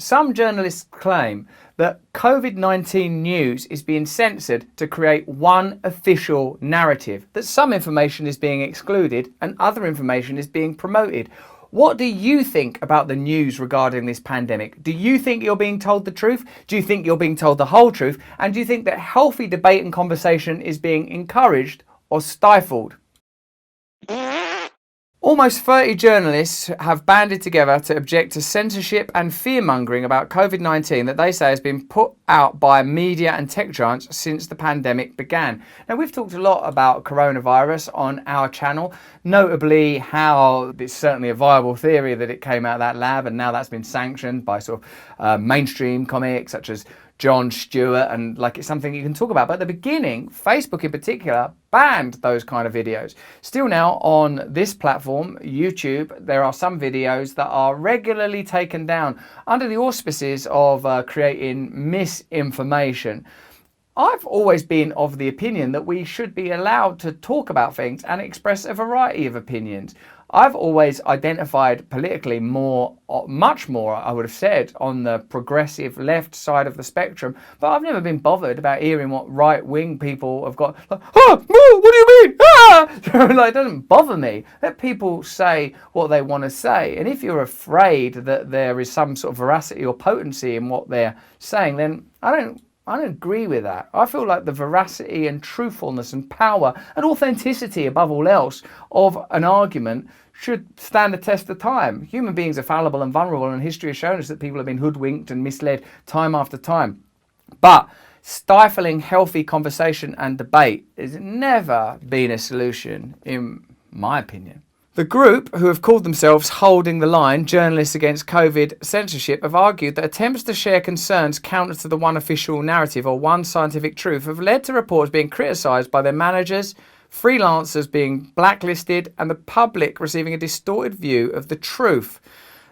Some journalists claim that COVID-19 news is being censored to create one official narrative, that some information is being excluded and other information is being promoted. What do you think about the news regarding this pandemic? Do you think you're being told the truth? Do you think you're being told the whole truth? And do you think that healthy debate and conversation is being encouraged or stifled? Almost 30 journalists have banded together to object to censorship and fearmongering about COVID-19 that they say has been put out by media and tech giants since the pandemic began. Now, we've talked a lot about coronavirus on our channel, notably how it's certainly a viable theory that it came out of that lab, and now that's been sanctioned by sort of mainstream comics such as Jon Stewart, and like it's something you can talk about. But at the beginning, Facebook in particular banned those kind of videos. Still now on this platform, YouTube, there are some videos that are regularly taken down under the auspices of creating misinformation. I've always been of the opinion that we should be allowed to talk about things and express a variety of opinions. I've always identified politically much more, I would have said, on the progressive left side of the spectrum, but I've never been bothered about hearing what right-wing people have got. Like, what do you mean? Like, it doesn't bother me. Let people say what they want to say. And if you're afraid that there is some sort of veracity or potency in what they're saying, then I don't agree with that. I feel like the veracity and truthfulness and power and authenticity above all else of an argument should stand the test of time. Human beings are fallible and vulnerable, and history has shown us that people have been hoodwinked and misled time after time. But stifling healthy conversation and debate has never been a solution, in my opinion. The group, who have called themselves Holding the Line, Journalists Against COVID Censorship, have argued that attempts to share concerns counter to the one official narrative or one scientific truth have led to reports being criticised by their managers, freelancers being blacklisted, and the public receiving a distorted view of the truth.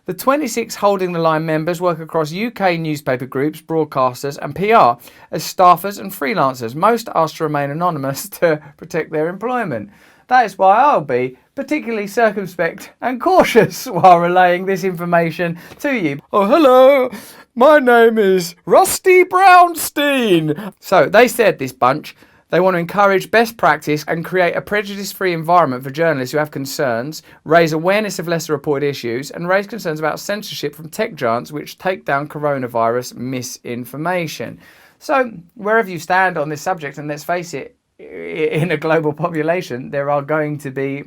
The 26 Holding the Line members work across UK newspaper groups, broadcasters and PR as staffers and freelancers. Most asked to remain anonymous to protect their employment. That is why I'll be particularly circumspect and cautious while relaying this information to you. Oh, hello, my name is Rusty Brownstein. So they said, this bunch, they want to encourage best practice and create a prejudice-free environment for journalists who have concerns, raise awareness of lesser reported issues, and raise concerns about censorship from tech giants which take down coronavirus misinformation. So wherever you stand on this subject, and let's face it, in a global population, there are going to be,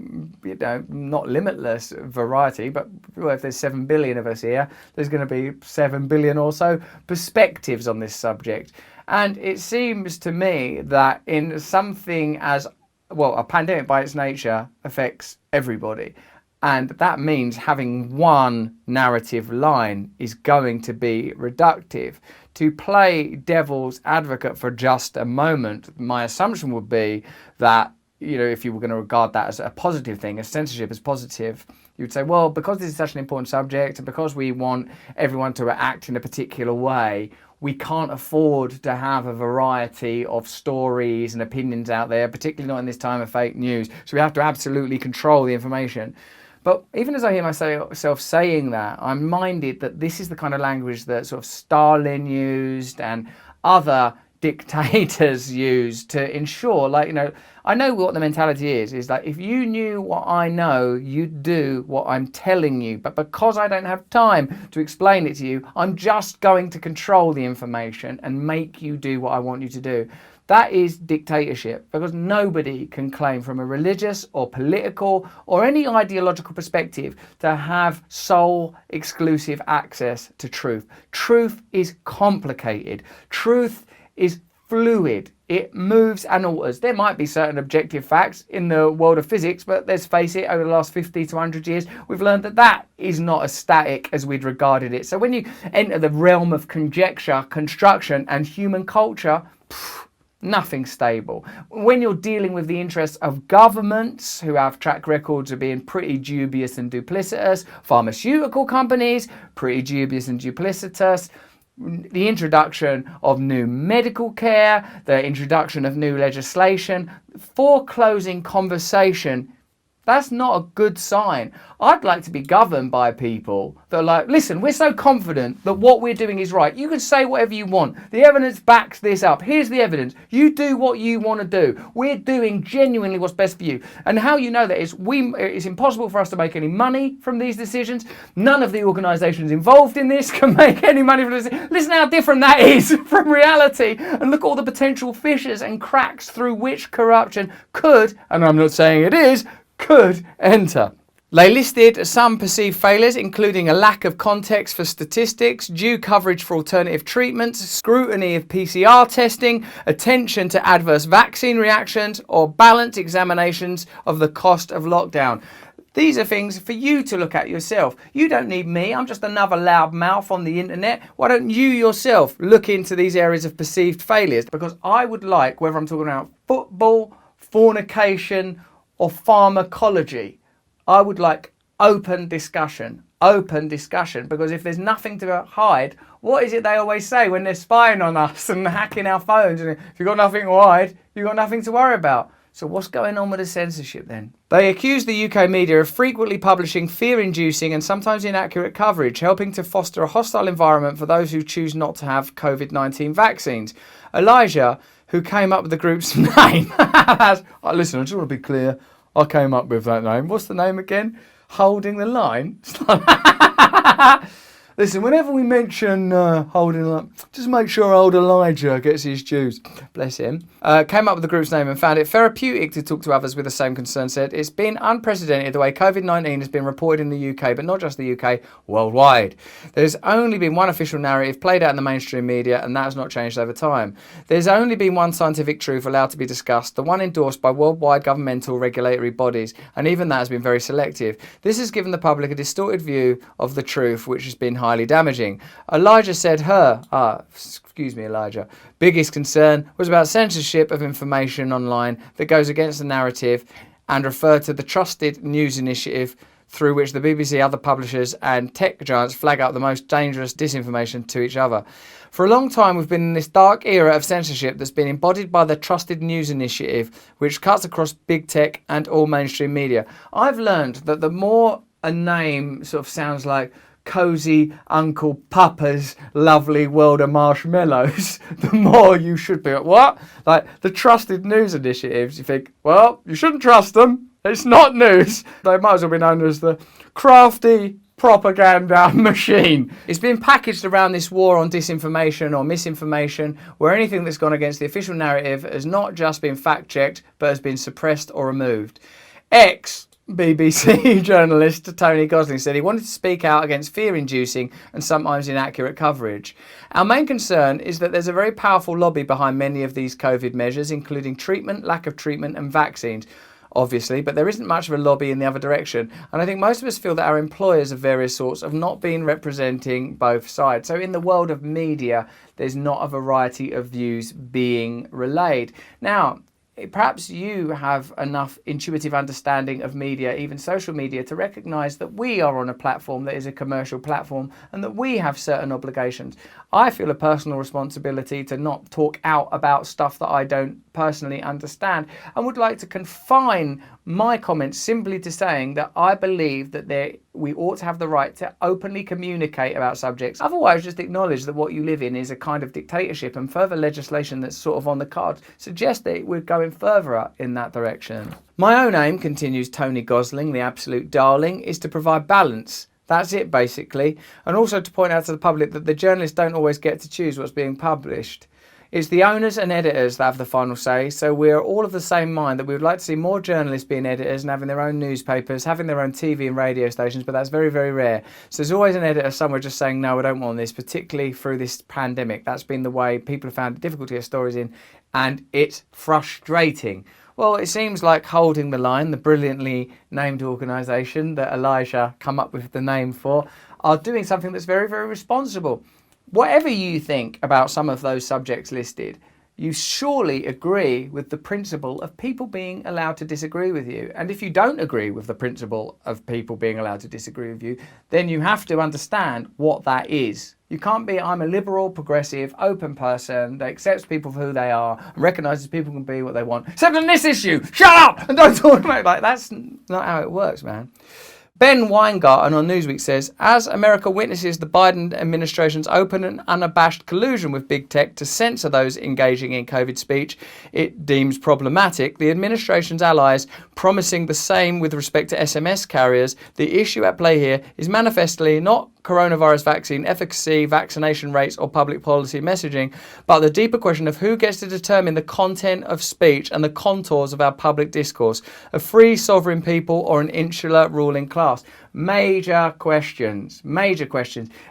not limitless variety, but if there's 7 billion of us here, there's going to be 7 billion or so perspectives on this subject. And it seems to me that in something as, well, a pandemic by its nature affects everybody. And that means having one narrative line is going to be reductive. To play devil's advocate for just a moment, my assumption would be that, if you were going to regard that as a positive thing, as censorship as positive, you would say, well, because this is such an important subject and because we want everyone to act in a particular way, we can't afford to have a variety of stories and opinions out there, particularly not in this time of fake news. So we have to absolutely control the information. But even as I hear myself saying that, I'm minded that this is the kind of language that sort of Stalin used and other dictators used to ensure, I know what the mentality is like, if you knew what I know, you'd do what I'm telling you. But because I don't have time to explain it to you, I'm just going to control the information and make you do what I want you to do. That is dictatorship, because nobody can claim from a religious or political or any ideological perspective to have sole exclusive access to truth. Truth is complicated. Truth is fluid. It moves and alters. There might be certain objective facts in the world of physics, but let's face it, over the last 50 to 100 years, we've learned that that is not as static as we'd regarded it. So when you enter the realm of conjecture, construction, and human culture, nothing stable. When you're dealing with the interests of governments who have track records of being pretty dubious and duplicitous, pharmaceutical companies, pretty dubious and duplicitous, the introduction of new medical care, the introduction of new legislation, foreclosing conversation That's not a good sign. I'd like to be governed by people that are like, listen, we're so confident that what we're doing is right. You can say whatever you want. The evidence backs this up. Here's the evidence. You do what you want to do. We're doing genuinely what's best for you. And how you know that is it's impossible for us to make any money from these decisions. None of the organisations involved in this can make any money from this. Listen how different that is from reality. And look at all the potential fissures and cracks through which corruption could, and I'm not saying it is, could enter. They listed some perceived failures, including a lack of context for statistics, due coverage for alternative treatments, scrutiny of PCR testing, attention to adverse vaccine reactions, or balanced examinations of the cost of lockdown. These are things for you to look at yourself. You don't need me. I'm just another loud mouth on the internet. Why don't you yourself look into these areas of perceived failures? Because I would like, whether I'm talking about football, fornication, or pharmacology, I would like open discussion, because if there's nothing to hide, what is it they always say when they're spying on us and hacking our phones? And if you've got nothing to hide, you've got nothing to worry about. So what's going on with the censorship then? They accuse the UK media of frequently publishing fear-inducing and sometimes inaccurate coverage, helping to foster a hostile environment for those who choose not to have COVID-19 vaccines. Elijah, who came up with the group's name, listen, I just want to be clear, I came up with that name. What's the name again? Holding the Line? Listen, whenever we mention holding the line, just make sure old Elijah gets his dues. Bless him. Came up with the group's name and found it therapeutic to talk to others with the same concern. Said, it's been unprecedented the way COVID-19 has been reported in the UK, but not just the UK, worldwide. There's only been one official narrative played out in the mainstream media, and that has not changed over time. There's only been one scientific truth allowed to be discussed, the one endorsed by worldwide governmental regulatory bodies, and even that has been very selective. This has given the public a distorted view of the truth, which has been highly damaging. Elijah said Elijah, biggest concern was about censorship of information online that goes against the narrative, and referred to the trusted news initiative through which the BBC, other publishers and tech giants flag up the most dangerous disinformation to each other. For a long time we've been in this dark era of censorship that's been embodied by the Trusted News Initiative, which cuts across big tech and all mainstream media. I've learned that the more a name sort of sounds like Cozy Uncle Papa's lovely world of marshmallows, the more you should be. What? Like the Trusted News Initiatives, you think, well, you shouldn't trust them. It's not news. They might as well be known as the crafty propaganda machine. It's been packaged around this war on disinformation or misinformation, where anything that's gone against the official narrative has not just been fact-checked, but has been suppressed or removed. BBC journalist Tony Gosling said he wanted to speak out against fear-inducing and sometimes inaccurate coverage. Our main concern is that there's a very powerful lobby behind many of these COVID measures, including treatment, lack of treatment and vaccines, obviously, but there isn't much of a lobby in the other direction. And I think most of us feel that our employers of various sorts have not been representing both sides. So in the world of media, there's not a variety of views being relayed. Now, perhaps you have enough intuitive understanding of media, even social media, to recognise that we are on a platform that is a commercial platform and that we have certain obligations. I feel a personal responsibility to not talk out about stuff that I don't personally understand, and would like to confine my comments simply to saying that I believe that we ought to have the right to openly communicate about subjects. Otherwise, just acknowledge that what you live in is a kind of dictatorship, and further legislation that's sort of on the cards suggests that we're going further in that direction. My own aim, continues Tony Gosling, the absolute darling, is to provide balance. That's it, basically. And also to point out to the public that the journalists don't always get to choose what's being published. It's the owners and editors that have the final say, so we're all of the same mind that we would like to see more journalists being editors and having their own newspapers, having their own TV and radio stations, but that's very, very rare. So there's always an editor somewhere just saying, no, I don't want this, particularly through this pandemic. That's been the way people have found it difficult to get stories in, and it's frustrating. Well, it seems like Holding the Line, the brilliantly named organisation that Elijah come up with the name for, are doing something that's very, very responsible. Whatever you think about some of those subjects listed, you surely agree with the principle of people being allowed to disagree with you. And if you don't agree with the principle of people being allowed to disagree with you, then you have to understand what that is. You can't be, I'm a liberal, progressive, open person that accepts people for who they are and recognises people can be what they want. Except on this issue, shut up and don't talk about it. Like, that's not how it works, man. Ben Weingarten on Newsweek says, as America witnesses the Biden administration's open and unabashed collusion with big tech to censor those engaging in COVID speech it deems problematic, the administration's allies promising the same with respect to SMS carriers, the issue at play here is manifestly not coronavirus vaccine efficacy, vaccination rates, or public policy messaging, but the deeper question of who gets to determine the content of speech and the contours of our public discourse, a free sovereign people or an insular ruling class. Major questions.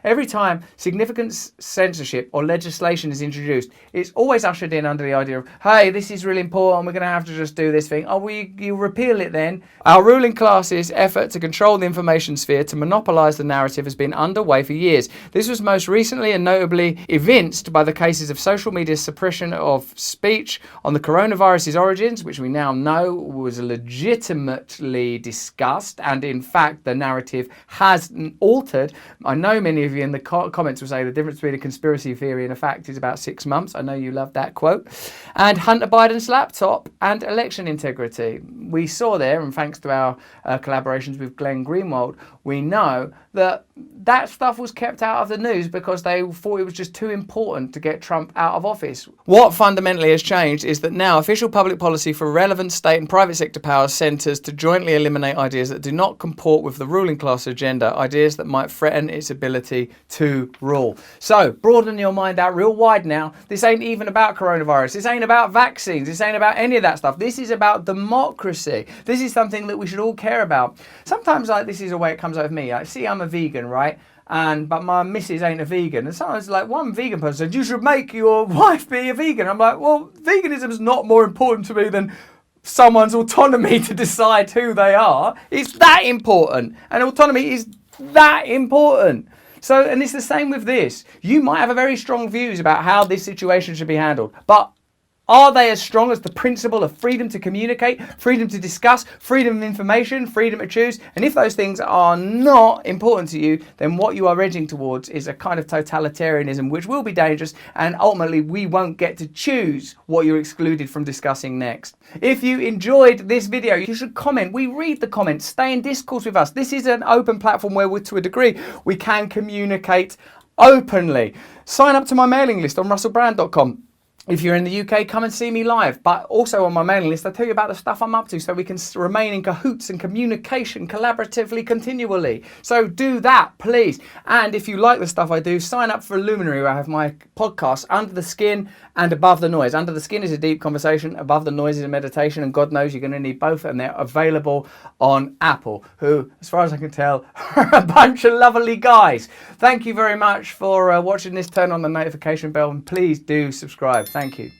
Every time significant censorship or legislation is introduced, it's always ushered in under the idea of, hey, this is really important, we're going to have to just do this thing. Oh, well, you repeal it then. Our ruling class's effort to control the information sphere, to monopolise the narrative, has been underway for years. This was most recently and notably evinced by the cases of social media suppression of speech on the coronavirus's origins, which we now know was legitimately discussed, and in fact the narrative has altered. I know many of you in the comments will say the difference between a conspiracy theory and a fact is about 6 months. I know you love that quote. And Hunter Biden's laptop and election integrity. We saw there, and thanks to our collaborations with Glenn Greenwald, we know that that stuff was kept out of the news because they thought it was just too important to get Trump out of office. What fundamentally has changed is that now official public policy for relevant state and private sector powers centres to jointly eliminate ideas that do not comport with the ruling class agenda, ideas that might threaten its ability to rule. So, broaden your mind out real wide now. This ain't even about coronavirus. This ain't about vaccines. This ain't about any of that stuff. This is about democracy. This is something that we should all care about. Sometimes, like, this is the way it comes over me. Like, see, I'm a vegan, right? But my missus ain't a vegan. And sometimes, like, one vegan person said, you should make your wife be a vegan. I'm like, well, veganism is not more important to me than someone's autonomy to decide who they are. It's that important. And autonomy is that important. So, and it's the same with this. You might have a very strong views about how this situation should be handled, but are they as strong as the principle of freedom to communicate, freedom to discuss, freedom of information, freedom to choose? And if those things are not important to you, then what you are edging towards is a kind of totalitarianism, which will be dangerous, and ultimately we won't get to choose what you're excluded from discussing next. If you enjoyed this video, you should comment. We read the comments. Stay in discourse with us. This is an open platform where, to a degree, we can communicate openly. Sign up to my mailing list on russellbrand.com. If you're in the UK, come and see me live. But also on my mailing list, I tell you about the stuff I'm up to so we can remain in cahoots and communication collaboratively, continually. So do that, please. And if you like the stuff I do, sign up for Luminary, where I have my podcast, Under the Skin and Above the Noise. Under the Skin is a deep conversation. Above the Noise is a meditation. And God knows you're going to need both. And they're available on Apple, who, as far as I can tell, are a bunch of lovely guys. Thank you very much for watching this. Turn on the notification bell and please do subscribe. Thank you.